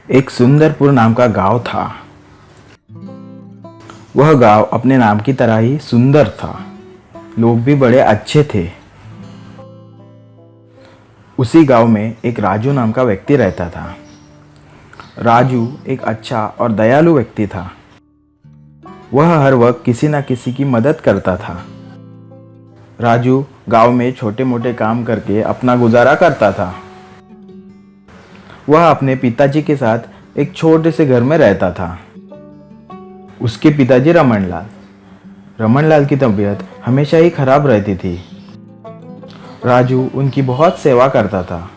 एक सुंदरपुर नाम का गांव था। वह गांव अपने नाम की तरह ही सुंदर था। लोग भी बड़े अच्छे थे। उसी गांव में एक राजू नाम का व्यक्ति रहता था। राजू एक अच्छा और दयालु व्यक्ति था। वह हर वक्त किसी न किसी की मदद करता था। राजू गांव में छोटे मोटे काम करके अपना गुजारा करता था। वह अपने पिताजी के साथ एक छोटे से घर में रहता था। उसके पिताजी रमनलाल की तबीयत हमेशा ही खराब रहती थी। राजू उनकी बहुत सेवा करता था।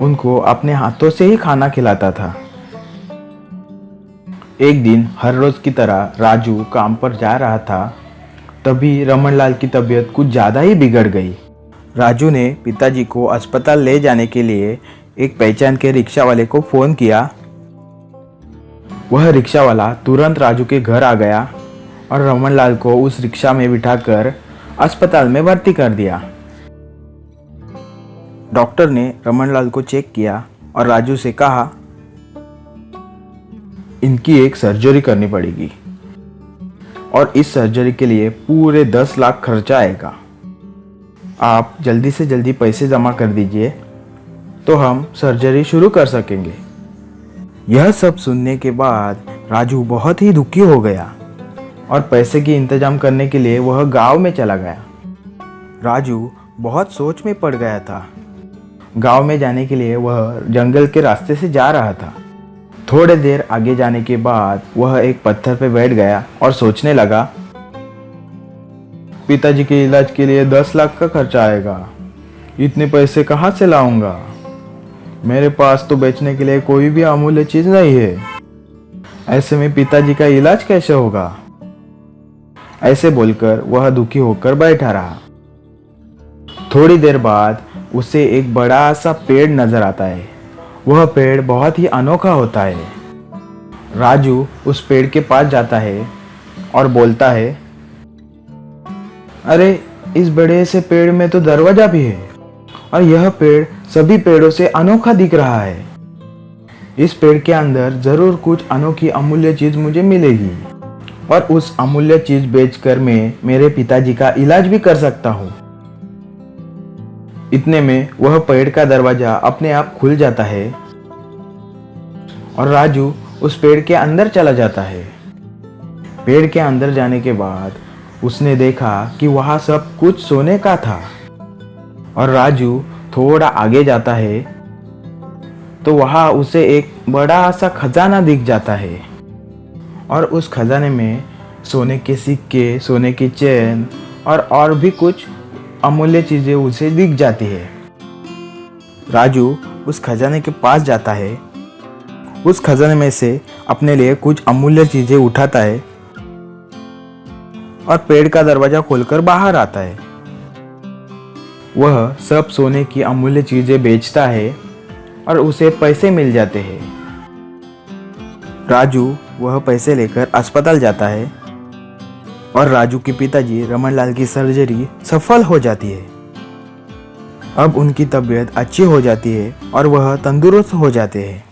उनको अपने हाथों से ही खाना खिलाता था। एक दिन हर रोज की तरह राजू काम पर जा रहा था। तभी रमनलाल की तबीयत कुछ ज़्यादा ही बिगड़ गई। राजू ने पिताजी को अस्पताल ले जाने के लिए एक पहचान के रिक्शा वाले को फ़ोन किया। वह रिक्शा वाला तुरंत राजू के घर आ गया और रमनलाल को उस रिक्शा में बिठाकर अस्पताल में भर्ती कर दिया। डॉक्टर ने रमनलाल को चेक किया और राजू से कहा, इनकी एक सर्जरी करनी पड़ेगी और इस सर्जरी के लिए पूरे 10 लाख खर्चा आएगा। आप जल्दी से जल्दी पैसे जमा कर दीजिए तो हम सर्जरी शुरू कर सकेंगे। यह सब सुनने के बाद राजू बहुत ही दुखी हो गया और पैसे की इंतजाम करने के लिए वह गांव में चला गया। राजू बहुत सोच में पड़ गया था। गांव में जाने के लिए वह जंगल के रास्ते से जा रहा था। थोड़े देर आगे जाने के बाद वह एक पत्थर पर बैठ गया और सोचने लगा, पिताजी के इलाज के लिए 10 लाख का खर्चा आएगा। इतने पैसे कहाँ से लाऊंगा? मेरे पास तो बेचने के लिए कोई भी अमूल्य चीज नहीं है। ऐसे में पिताजी का इलाज कैसे होगा? ऐसे बोलकर वह दुखी होकर बैठा रहा। थोड़ी देर बाद उसे एक बड़ा सा पेड़ नजर आता है। वह पेड़ बहुत ही अनोखा होता है। राजू उस पेड़ के पास जाता है और बोलता है, अरे इस बड़े से पेड़ में तो दरवाजा भी है और यह पेड़ सभी पेड़ों से अनोखा दिख रहा है। इस पेड़ के अंदर जरूर कुछ अनोखी अमूल्य चीज मुझे मिलेगी और उस अमूल्य चीज बेचकर मैं मेरे पिताजी का इलाज भी कर सकता हूँ। इतने में वह पेड़ का दरवाजा अपने आप खुल जाता है और राजू उस पेड़ के अंदर चला जाता है। पेड़ के अंदर जाने के बाद उसने देखा कि वहाँ सब कुछ सोने का था और राजू थोड़ा आगे जाता है तो वहाँ उसे एक बड़ा सा खजाना दिख जाता है और उस खजाने में सोने के सिक्के, सोने की चेन और भी कुछ अमूल्य चीजें उसे दिख जाती है। राजू उस खजाने के पास जाता है। उस खजाने में से अपने लिए कुछ अमूल्य चीजें उठाता है और पेड़ का दरवाजा खोलकर बाहर आता है। वह सब सोने की अमूल्य चीजें बेचता है और उसे पैसे मिल जाते हैं। राजू वह पैसे लेकर अस्पताल जाता है और राजू के पिताजी रमनलाल की सर्जरी सफल हो जाती है। अब उनकी तबीयत अच्छी हो जाती है और वह तंदुरुस्त हो जाते हैं।